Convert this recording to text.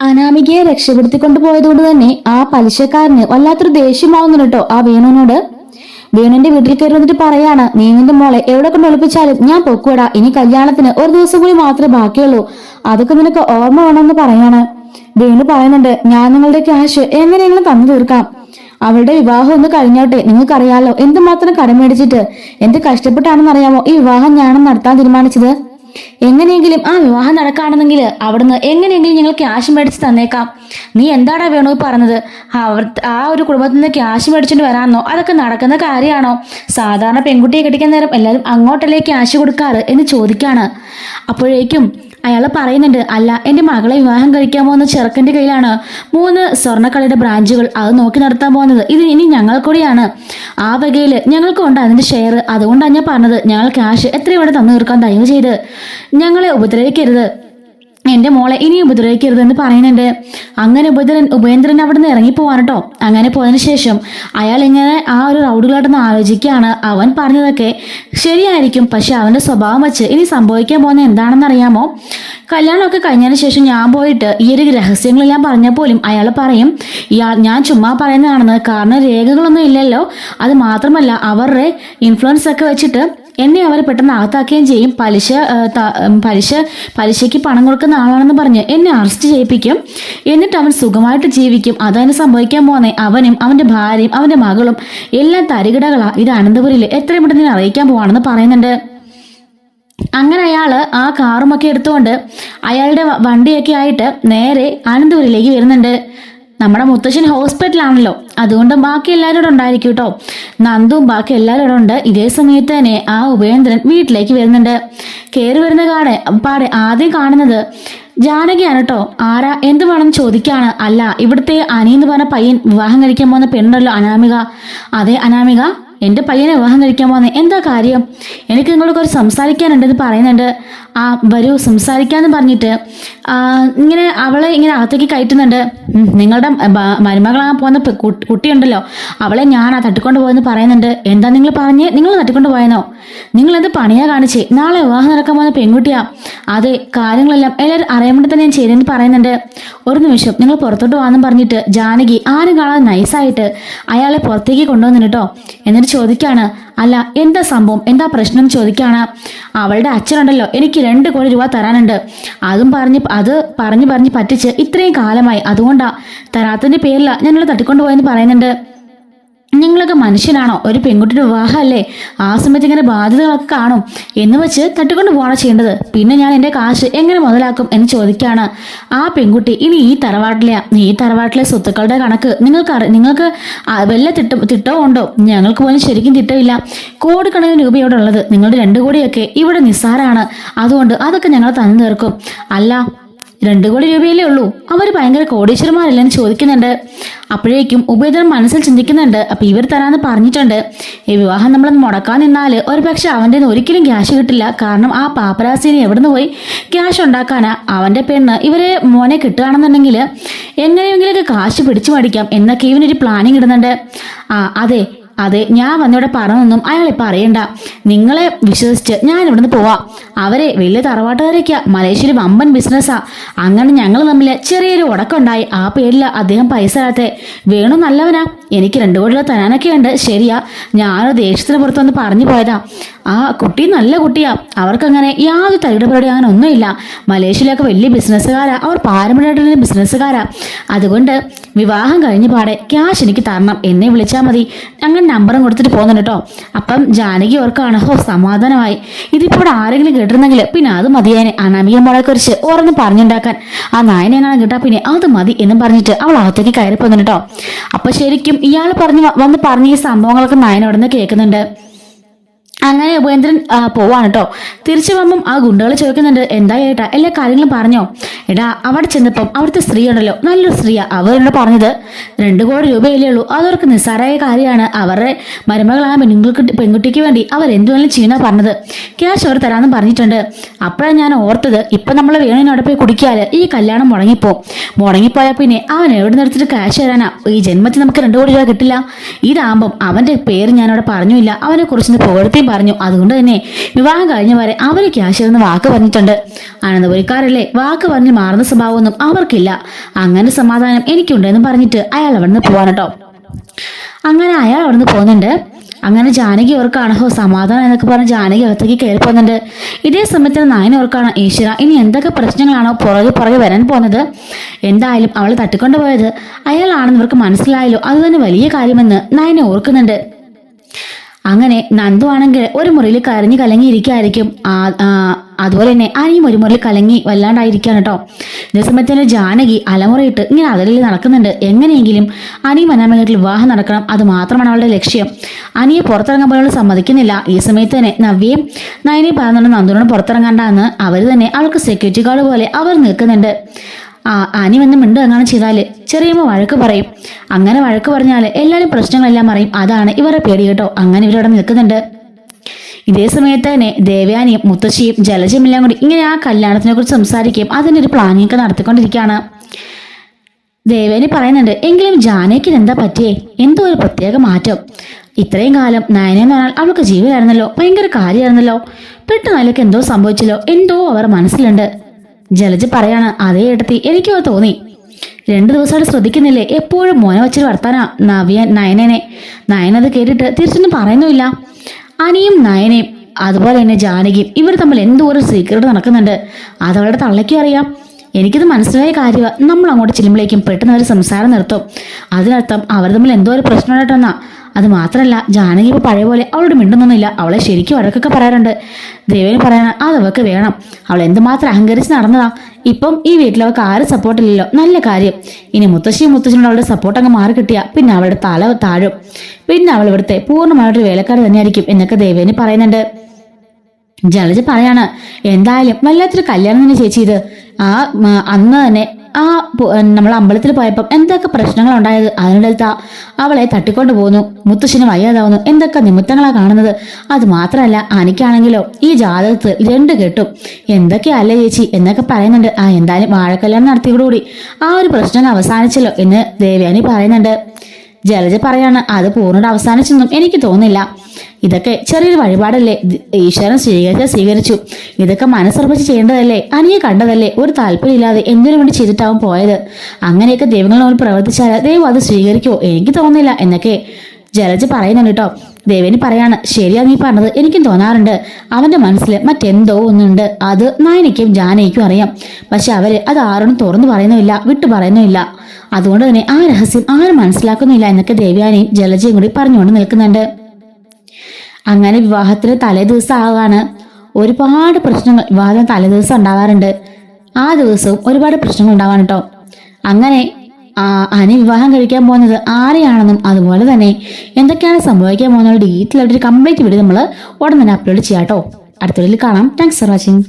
അനാമികയെ രക്ഷപ്പെടുത്തിക്കൊണ്ട് പോയതുകൊണ്ട് തന്നെ ആ പലിശക്കാരന് വല്ലാത്തൊരു ദേഷ്യമാവുന്നു കേട്ടോ ആ വേണുവിനോട്. വേണുവിന്റെ വീട്ടിൽ കയറി വന്നിട്ട് പറയാണ്, നീ നിന്റെ മോളെ എവിടെ കൊണ്ട് ഒളിപ്പിച്ചാലും ഞാൻ പൊക്കൂടാ, ഇനി കല്യാണത്തിന് ഒരു ദിവസം കൂടി മാത്രമേ ബാക്കിയുള്ളൂ, അതൊക്കെ നിനക്ക് ഓർമ്മ വേണമെന്ന് പറയാണ്. വേണു പറയുന്നുണ്ട്, ഞാൻ നിങ്ങളുടെ ക്യാഷ് എങ്ങനെയെങ്കിലും തന്നു തീർക്കാം, അവളുടെ വിവാഹം ഒന്ന് കഴിഞ്ഞോട്ടെ, നിങ്ങൾക്കറിയാലോ എന്തുമാത്രം കടം മേടിച്ചിട്ട് എന്ത് കഷ്ടപ്പെട്ടാണെന്ന് അറിയാമോ ഈ വിവാഹം ഞാനും നടത്താൻ തീരുമാനിച്ചത്. എങ്ങനെയെങ്കിലും ആ വിവാഹം നടക്കുകയാണെന്നെങ്കിൽ അവിടുന്ന് എങ്ങനെയെങ്കിലും ഞങ്ങൾ ക്യാഷ് മേടിച്ച് തന്നേക്കാം. നീ എന്താടാ വേണു പറഞ്ഞത്? ആ ഒരു കുടുംബത്തിൽ നിന്ന് ക്യാഷ് മേടിച്ചിട്ട് വരാമെന്നോ? അതൊക്കെ നടക്കുന്ന കാര്യമാണോ? സാധാരണ പെൺകുട്ടിയെ കെട്ടിക്കാൻ നേരം എല്ലാവരും അങ്ങോട്ടല്ലേ ക്യാഷ് കൊടുക്കാറ് എന്ന് ചോദിക്കാണ്. അപ്പോഴേക്കും അയാൾ പറയുന്നുണ്ട്, അല്ല എൻ്റെ മകളെ വിവാഹം കഴിക്കാൻ പോകുന്ന ചെറുക്കൻ്റെ കയ്യിലാണ് 3 സ്വർണ്ണക്കളിയുടെ ബ്രാഞ്ചുകൾ, അത് നോക്കി നടത്താൻ പോകുന്നത് ഇത് ഇനി ഞങ്ങൾ കൂടിയാണ്, ആ വകയിൽ ഞങ്ങൾക്കുണ്ട് അതിൻ്റെ ഷെയർ, അതുകൊണ്ടാണ് ഞാൻ പറഞ്ഞത് ഞങ്ങൾ ക്യാഷ് എത്രയും വേണ്ടി തന്നു തീർക്കാൻ, ദയവ് ചെയ്ത് ഞങ്ങളെ ഉപദ്രവിക്കരുത്, എൻ്റെ മോളെ ഇനി ഉപദ്രവിക്കരുതെന്ന് പറയുന്നുണ്ട്. അങ്ങനെ ഉപേന്ദ്രൻ അവിടെ നിന്ന് ഇറങ്ങിപ്പോവാൻ കേട്ടോ. അങ്ങനെ പോയതിനു ശേഷം അയാൾ ഇങ്ങനെ ആ ഒരു റൗഡുകളായിട്ടൊന്ന് ആലോചിക്കുകയാണ്. അവൻ പറഞ്ഞതൊക്കെ ശരിയായിരിക്കും, പക്ഷെ അവൻ്റെ സ്വഭാവം വെച്ച് ഇനി സംഭവിക്കാൻ പോകുന്നത് എന്താണെന്ന് അറിയാമോ? കല്യാണമൊക്കെ കഴിഞ്ഞതിന് ശേഷം ഞാൻ പോയിട്ട് ഈ ഒരു രഹസ്യങ്ങളെല്ലാം പറഞ്ഞാൽ പോലും അയാൾ പറയും ഞാൻ ചുമ്മാ പറയുന്നതാണെന്ന്, കാരണം രേഖകളൊന്നും ഇല്ലല്ലോ, അത് മാത്രമല്ല അവരുടെ ഇൻഫ്ലുവൻസ് ഒക്കെ വെച്ചിട്ട് എന്നെ അവർ പെട്ടെന്ന് അകത്താക്കുകയും ചെയ്യും, പലിശയ്ക്ക് പണം കൊടുക്കുന്ന ആളാണെന്ന് പറഞ്ഞ് എന്നെ അറസ്റ്റ് ചെയ്യിപ്പിക്കും, എന്നിട്ട് അവൻ സുഖമായിട്ട് ജീവിക്കും, അതാണ് സംഭവിക്കാൻ പോകുന്നേ, അവനും അവൻ്റെ ഭാര്യയും അവൻ്റെ മകളും എല്ലാം തരികിടകളാ, ഇത് അനന്തപുരിയിൽ എത്രയും പെട്ടെന്ന് അറിയിക്കാൻ പോവാണെന്ന് പറയുന്നുണ്ട്. അങ്ങനെ അയാള് ആ കാറുമൊക്കെ എടുത്തുകൊണ്ട് അയാളുടെ വണ്ടിയൊക്കെ ആയിട്ട് നേരെ അനന്തപുരിയിലേക്ക് വരുന്നുണ്ട്. നമ്മുടെ മുത്തശ്ശൻ ഹോസ്പിറ്റലാണല്ലോ, അതുകൊണ്ട് ബാക്കി എല്ലാവരും ഉണ്ടായിരിക്കും കേട്ടോ. നന്ദുവും ബാക്കി എല്ലാവരും ഉണ്ട്. ഇതേ സമയത്ത് തന്നെ ആ ഉപേന്ദ്രൻ വീട്ടിലേക്ക് വരുന്നുണ്ട്. കയറി വരുന്ന പാടെ ആദ്യം കാണുന്നത് ജാനകിയാണ് കേട്ടോ. ആരാ എന്ത് വേണമെന്ന് ചോദിക്കാണ്. അല്ല, ഇവിടുത്തെ അനിയെന്ന് പറഞ്ഞ പയ്യൻ വിവാഹം കഴിക്കാൻ പോകുന്ന പെണ്ണല്ലോ അനാമിക. അതെ അനാമിക, എൻ്റെ പയ്യനെ വിവാഹം കഴിക്കാൻ പോകുന്നേ, എന്താ കാര്യം? എനിക്ക് നിങ്ങളോട് കുറച്ച് സംസാരിക്കാനുണ്ടെന്ന് പറയുന്നുണ്ട്. ആ വരൂ സംസാരിക്കാന്ന് പറഞ്ഞിട്ട് ഇങ്ങനെ അവളെ ഇങ്ങനെ അകത്തേക്ക് കയറ്റുന്നുണ്ട്. നിങ്ങളുടെ മരുമകളാകാൻ പോകുന്ന കുട്ടിയുണ്ടല്ലോ, അവളെ ഞാൻ തട്ടിക്കൊണ്ട് പോയെന്ന് പറയുന്നുണ്ട്. എന്താ നിങ്ങൾ പറഞ്ഞേ? നിങ്ങൾ തട്ടിക്കൊണ്ട് പോയെന്നോ? നിങ്ങൾ എന്ത് പണിയാ കാണിച്ചേ? നാളെ വിവാഹം നടക്കാൻ പോകുന്ന പെൺകുട്ടിയാ. അതെ, കാര്യങ്ങളെല്ലാം എല്ലാവരും അറിയാൻ വേണ്ടി തന്നെ ഞാൻ ചെയ്തെന്ന് പറയുന്നുണ്ട്. ഒരു നിമിഷം നിങ്ങൾ പുറത്തോട്ട് പോകാമെന്ന് പറഞ്ഞിട്ട് ജാനകി ആരും കാണാതെ നൈസായിട്ട് അയാളെ പുറത്തേക്ക് കൊണ്ടുവന്നു കേട്ടോ. എന്നിട്ട് ചോദിക്കാണ്, അല്ല എന്താ സംഭവം, എന്താ പ്രശ്നം ചോദിക്കാണ്. അവളുടെ അച്ഛനുണ്ടല്ലോ എനിക്ക് 2 കോടി രൂപ തരാനുണ്ട്, അതും പറഞ്ഞ് പറ്റിച്ച് ഇത്രയും കാലമായി, അതുകൊണ്ടാ തരാത്തതിന്റെ പേരില ഞാനിവിടെ തട്ടിക്കൊണ്ടുപോയെന്ന് പറയുന്നുണ്ട്. നിങ്ങളൊക്കെ മനുഷ്യനാണോ? ഒരു പെൺകുട്ടിയുടെ വിവാഹമല്ലേ, ആ സമയത്ത് ഇങ്ങനെ ബാധ്യതകളൊക്കെ കാണും എന്ന് വെച്ച് തട്ടിക്കൊണ്ട് പോകണം ചെയ്യേണ്ടത്. പിന്നെ ഞാൻ എൻ്റെ കാശ് എങ്ങനെ മുതലാക്കും എന്ന് ചോദിക്കുകയാണ്. ആ പെൺകുട്ടി ഇനി ഈ തറവാട്ടിലെ സ്വത്തുക്കളുടെ കണക്ക് നിങ്ങൾക്ക് വല്ല തിട്ടവും ഉണ്ടോ? ഞങ്ങൾക്ക് പോലും ശരിക്കും തിട്ടമില്ല. കോടിക്കണക്കിന് രൂപയോടെ ഉള്ളത്, നിങ്ങളുടെ 2 കോടിയൊക്കെ ഇവിടെ നിസ്സാരമാണ്, അതുകൊണ്ട് അതൊക്കെ ഞങ്ങൾ തന്നു തീർക്കും. അല്ല 2 കോടി രൂപയല്ലേ ഉള്ളൂ, അവർ ഭയങ്കര കോടീശ്വരന്മാരല്ലെന്ന് ചോദിക്കുന്നുണ്ട്. അപ്പോഴേക്കും ഉപേന്ദ്രൻ മനസ്സിൽ ചിന്തിക്കുന്നുണ്ട്, അപ്പൊ ഇവർ തരാന്ന് പറഞ്ഞിട്ടുണ്ട്, ഈ വിവാഹം നമ്മളൊന്ന് മുടക്കാൻ നിന്നാല് ഒരു പക്ഷെ അവൻ്റെ ഒരിക്കലും ക്യാഷ് കിട്ടില്ല, കാരണം ആ പാപ്പരാസിനെ എവിടുന്ന് പോയി ക്യാഷ് ഉണ്ടാക്കാനാ? അവൻ്റെ പെണ്ണ് ഇവരെ മോനെ കിട്ടുകയാണെന്നുണ്ടെങ്കിൽ എങ്ങനെയെങ്കിലൊക്കെ കാശ് പിടിച്ചു മേടിക്കാം എന്നൊക്കെ ഇവനൊരു പ്ലാനിങ് ഇടുന്നുണ്ട്. അതെ ഞാൻ വന്നിവിടെ പറഞ്ഞൊന്നും അയാളിപ്പോൾ അറിയണ്ട, നിങ്ങളെ വിശ്വസിച്ച് ഞാൻ ഇവിടുന്ന് പോവാം. അവരെ വലിയ തറവാട്ടുകാരൊക്കെയാ, മലേഷ്യയിൽ വമ്പൻ ബിസിനസ്സാ. അങ്ങനെ ഞങ്ങൾ തമ്മിൽ ചെറിയൊരു ഉടക്കുണ്ടായി, ആ പേരിൽ അദ്ദേഹം പൈസ തരാത്തെ. വേണു നല്ലവനാ, എനിക്ക് 2 കോടി രൂപ തരാനൊക്കെ ഉണ്ട്, ശരിയാ, ഞാനൊരു ദേഷ്യത്തിന് പുറത്തൊന്ന് പറഞ്ഞു പോയതാ. ആ കുട്ടി നല്ല കുട്ടിയാ, അവർക്കങ്ങനെ യാതൊരു തരികിട പരിപാടി അങ്ങനെ ഒന്നുമില്ല. മലേഷ്യയിലൊക്കെ വലിയ ബിസിനസ്സുകാരാ, അവർ പാരമ്പര്യമായിട്ടുള്ള ബിസിനസ്സുകാരാ. അതുകൊണ്ട് വിവാഹം കഴിഞ്ഞ പാടെ ക്യാഷ് എനിക്ക് തരണം, എന്നെ വിളിച്ചാൽ മതി. അങ്ങനെ നമ്പറും കൊടുത്തിട്ട് പോകുന്നുണ്ട് കേട്ടോ. അപ്പം ജാനകി ഓർക്കാണ്, സമാധാനമായി, ഇതിപ്പോൾ ആരെങ്കിലും കേട്ടിരുന്നെങ്കിൽ പിന്നെ അത് മതിയാനെ, അനാമിക മോളെ കുറിച്ച് ഓരോന്ന് പറഞ്ഞുണ്ടാക്കാൻ ആ നായനെ എങ്ങനെ കിട്ടാ പിന്നെ അത് മതി എന്നും പറഞ്ഞിട്ട് അവൾ അകത്തേക്ക് കയറി പോകുന്നുണ്ട് കേട്ടോ. അപ്പൊ ശരിക്കും ഇയാൾ പറഞ്ഞ ഈ സംഭവങ്ങളൊക്കെ നായന അവിടെ നിന്ന് കേൾക്കുന്നുണ്ട്. അങ്ങനെ ഉപേന്ദ്രൻ പോവാണ് കേട്ടോ. തിരിച്ചു വമ്പം ആ ഗുണ്ടകൾ ചോദിക്കുന്നുണ്ട്, എന്താ ഏട്ടാ എല്ലാ കാര്യങ്ങളും പറഞ്ഞോ? എടാ അവിടെ ചെന്നപ്പം അവിടുത്തെ സ്ത്രീ ഉണ്ടല്ലോ, നല്ലൊരു സ്ത്രീയാ, അവരോട് പറഞ്ഞത് 2 കോടി രൂപയല്ലേ ഉള്ളൂ, അതവർക്ക് നിസ്സാരമായ കാര്യമാണ്, അവരുടെ മരുമകളായ പെൺകുട്ടിക്ക് വേണ്ടി അവർ എന്തുവേലും ചെയ്യുന്ന പറഞ്ഞത്, ക്യാഷ് അവർ തരാമെന്ന് പറഞ്ഞിട്ടുണ്ട്. അപ്പോഴാണ് ഞാൻ ഓർത്തത്, ഇപ്പൊ നമ്മൾ വേണുവിനോടെ പോയി കുടിക്കാല് ഈ കല്യാണം മുടങ്ങിപ്പോയാൽ പിന്നെ അവൻ എവിടെ നിർത്തിട്ട് ക്യാഷ് തരാനാ? ഈ ജന്മത്തിൽ നമുക്ക് 2 കോടി രൂപ കിട്ടില്ല. ഇതാകുമ്പം അവന്റെ പേര് ഞാനവിടെ പറഞ്ഞില്ല, അവനെ കുറിച്ച് പുകഴ്ത്തിയും പറഞ്ഞു. അതുകൊണ്ട് തന്നെ വിവാഹം കഴിഞ്ഞ വരെ അവർ ക്യാഷ് തരുന്ന വാക്ക് പറഞ്ഞിട്ടുണ്ട്. അനന്തപുരിക്കാരല്ലേ, വാക്ക് പറഞ്ഞ് മാറുന്ന സ്വഭാവമൊന്നും അവർക്കില്ല. അങ്ങനെ സമാധാനം എനിക്കുണ്ടെന്ന് പറഞ്ഞിട്ട് അയാൾ അവിടുന്ന് പോവാനട്ടോ. അങ്ങനെ അയാൾ അവിടുന്ന് പോകുന്നുണ്ട്. അങ്ങനെ ജാനകി ഓർക്കാണ്, ഹോ സമാധാനം എന്നൊക്കെ പറഞ്ഞ് ജാനകി അകത്തേക്ക് കയറി പോകുന്നുണ്ട്. ഇതേ സമയത്ത് നയന ഓർക്കാണ്, ഈശ്വര ഇനി എന്തൊക്കെ പ്രശ്നങ്ങളാണോ പുറകെ വരാൻ പോകുന്നത്. എന്തായാലും അവൾ തട്ടിക്കൊണ്ടുപോയത് അയാളാണെന്ന് ഇവർക്ക് മനസ്സിലായല്ലോ, അത് തന്നെ വലിയ കാര്യമെന്ന് നയന ഓർക്കുന്നുണ്ട്. അങ്ങനെ നന്ദു ആണെങ്കിൽ ഒരു മുറിയിൽ കരഞ്ഞു കലങ്ങിയിരിക്കായിരിക്കും. അതുപോലെ തന്നെ അനിയും ഒരു മുറിയിൽ കലങ്ങി വല്ലാണ്ടായിരിക്കാണ് കേട്ടോ. ഇതേ സമയത്ത് തന്നെ ജാനകി അലമുറയിട്ട് ഇങ്ങനെ അതിലിൽ നടക്കുന്നുണ്ട്. എങ്ങനെയെങ്കിലും അനിയും അനാമയായിട്ട് വിവാഹം നടക്കണം, അത് മാത്രമാണ് അവളുടെ ലക്ഷ്യം. അനിയെ പുറത്തിറങ്ങാൻ പോലും അവൾ സമ്മതിക്കുന്നില്ല. ഈ സമയത്ത് തന്നെ നവ്യയും നയനയും പറയുന്നുണ്ട് നന്ദുവിനോട് പുറത്തിറങ്ങാണ്ടാന്ന്. അവർ തന്നെ അവൾക്ക് സെക്യൂരിറ്റി ഗാർഡ് പോലെ അവർ നിൽക്കുന്നുണ്ട്. അനി വന്ന് മിണ്ടു എങ്ങാനും ചെയ്താല് ചെറിയമ്മ വഴക്ക് പറയും. അങ്ങനെ വഴക്ക് പറഞ്ഞാല് എല്ലാവരും പ്രശ്നങ്ങളെല്ലാം അറിയും. അതാണ് ഇവരുടെ പേടി കേട്ടോ. അങ്ങനെ ഇവരവിടെ നിൽക്കുന്നുണ്ട്. ഇതേ സമയത്ത് തന്നെ ദേവയാനിയും മുത്തശ്ശിയും ജലജയും എല്ലാം കൂടി ഇങ്ങനെ ആ കല്യാണത്തിനെ കുറിച്ച് സംസാരിക്കുകയും അതിൻ്റെ ഒരു പ്ലാനിങ് ഒക്കെ നടത്തിക്കൊണ്ടിരിക്കുകയാണ്. ദേവയാനി പറയുന്നുണ്ട്, എങ്കിലും ജാനകിന് എന്താ പറ്റിയേ, എന്തോ ഒരു പ്രത്യേക മാറ്റം. ഇത്രയും കാലം നയനെന്ന് പറഞ്ഞാൽ അവൾക്ക് ജീവനായിരുന്നല്ലോ, ഭയങ്കര കാര്യമായിരുന്നല്ലോ. പെട്ടെന്ന് അതിലേക്ക് എന്തോ സംഭവിച്ചല്ലോ, എന്തോ അവർ മനസ്സിലുണ്ട്. ജലജ പറയാണ്, അതേ ഏട്ടത്തി എനിക്കോ തോന്നി. 2 ദിവസമായിട്ട് ശ്രദ്ധിക്കുന്നില്ലേ, എപ്പോഴും മോനെ വച്ചൊരു വർത്താനാ നയനനെ. നയനത് കേട്ടിട്ട് തിരിച്ചൊന്നും പറയുന്നുമില്ല. അനിയും നയനയും അതുപോലെ തന്നെ ജാനകിയും ഇവർ തമ്മിൽ എന്തോ ഒരു സീക്രട്ട് നടക്കുന്നുണ്ട്. അതവളുടെ തള്ളയ്ക്കും അറിയാം. എനിക്കിത് മനസ്സിലായ കാര്യമാണ്. നമ്മൾ അങ്ങോട്ട് ചെല്ലുമ്പോഴേക്കും പെട്ടെന്ന് അവർ സംസാരം നിർത്തും. അതിനർത്ഥം അവർ തമ്മിൽ എന്തോ ഒരു പ്രശ്നം ഉണ്ടായിട്ടെന്നാ. അത് മാത്രമല്ല ജാനകി ഇപ്പോൾ പഴയ പോലെ അവളോട് മിണ്ടുന്നൊന്നുമില്ല. അവളെ ശരിക്കും വഴക്കൊക്കെ പറയാറുണ്ട്. ദേവന് പറയണ അതവൾക്ക് വേണം. അവൾ എന്തുമാത്രം അഹങ്കരിച്ച് നടന്നതാ. ഇപ്പം ഈ വീട്ടിൽ അവൾക്ക് ആരും സപ്പോർട്ടില്ലല്ലോ, നല്ല കാര്യം. ഇനി മുത്തശ്ശിയോട് അവളുടെ സപ്പോർട്ട് അങ്ങ് മാറി കിട്ടിയ പിന്നെ അവളുടെ തല താഴും. പിന്നെ അവൾ ഇവിടുത്തെ പൂർണ്ണമായിട്ടൊരു വേലക്കാരി തന്നെയായിരിക്കും എന്നൊക്കെ ദേവേനി പറയുന്നുണ്ട്. ജലജ പറയാണ്, എന്തായാലും വല്ലാത്തൊരു കല്യാണം തന്നെ ചേച്ചി ഇത്. അന്ന് തന്നെ നമ്മൾ അമ്പലത്തിൽ പോയപ്പം എന്തൊക്കെ പ്രശ്നങ്ങൾ ഉണ്ടായത്. അതിനിടയിൽത്താ അവളെ തട്ടിക്കൊണ്ടു പോകുന്നു, മുത്തശ്ശിന് വയ്യാതാവുന്നു, എന്തൊക്കെ നിമിത്തങ്ങളാ കാണുന്നത്. അത് മാത്രമല്ല അനിക്കാണെങ്കിലോ ഈ ജാതകത്ത് 2 കെട്ടും, എന്തൊക്കെയല്ലേ ചേച്ചി എന്നൊക്കെ പറയുന്നുണ്ട്. എന്തായാലും വാഴക്കല്യാണം നടത്തിയോടുകൂടി ആ ഒരു പ്രശ്നം അവസാനിച്ചല്ലോ എന്ന് ദേവയാനി പറയുന്നുണ്ട്. ജലജ പറയാണ്, അത് പൂർണ്ണ അവസാനിച്ചൊന്നും എനിക്ക് തോന്നില്ല. ഇതൊക്കെ ചെറിയൊരു വഴിപാടല്ലേ, ഈശ്വരൻ സ്വീകരിച്ചു. ഇതൊക്കെ മനസ്സുറപ്പിച്ച് ചെയ്യേണ്ടതല്ലേ, അനിയെ കണ്ടതല്ലേ, ഒരു താല്പര്യമില്ലാതെ എന്തിനു വേണ്ടി ചെയ്തിട്ടാവും പോയത്. അങ്ങനെയൊക്കെ ദൈവങ്ങളോട് പ്രവർത്തിച്ചാൽ ദൈവം അത് സ്വീകരിക്കുമോ എനിക്ക് തോന്നുന്നില്ല എന്നൊക്കെ ജലജ പറയുന്നുണ്ട് കേട്ടോ. ദേവേനി പറയാണ്, ശരിയാ നീ പറഞ്ഞത്, എനിക്കും തോന്നാറുണ്ട്. അവന്റെ മനസ്സിൽ മറ്റെന്തോ ഒന്നുണ്ട്. അത് നയനയ്ക്കും ജാനകിക്കും അറിയാം. പക്ഷെ അവര് അത് ആരോടും തുറന്നു പറയുന്നുമില്ല, വിട്ടു പറയുന്നുമില്ല. അതുകൊണ്ട് തന്നെ ആ രഹസ്യം ആരും മനസ്സിലാക്കുന്നില്ല എന്നൊക്കെ ദേവയാനിയും ജലജയും കൂടി പറഞ്ഞുകൊണ്ട് നിൽക്കുന്നുണ്ട്. അങ്ങനെ വിവാഹത്തിന് തലേദിവസം ആകാണ്. ഒരുപാട് പ്രശ്നങ്ങൾ വിവാഹത്തിന് തലേദിവസം ഉണ്ടാവാറുണ്ട്. ആ ദിവസവും ഒരുപാട് പ്രശ്നങ്ങൾ ഉണ്ടാവാൻ കേട്ടോ. അങ്ങനെ അനി വിവാഹം കഴിക്കാൻ പോകുന്നത് ആരെയാണെന്നും അതുപോലെ തന്നെ എന്തൊക്കെയാണ് സംഭവിക്കാൻ പോകുന്ന ഡീറ്റെയിൽ ആയിട്ട് ഒരു കംപ്ലീറ്റ് വീഡിയോ നമ്മൾ ഉടൻ തന്നെ അപ്ലോഡ് ചെയ്യാം കേട്ടോ. അടുത്ത വീഡിയോയിൽ കാണാം. Thanks for watching.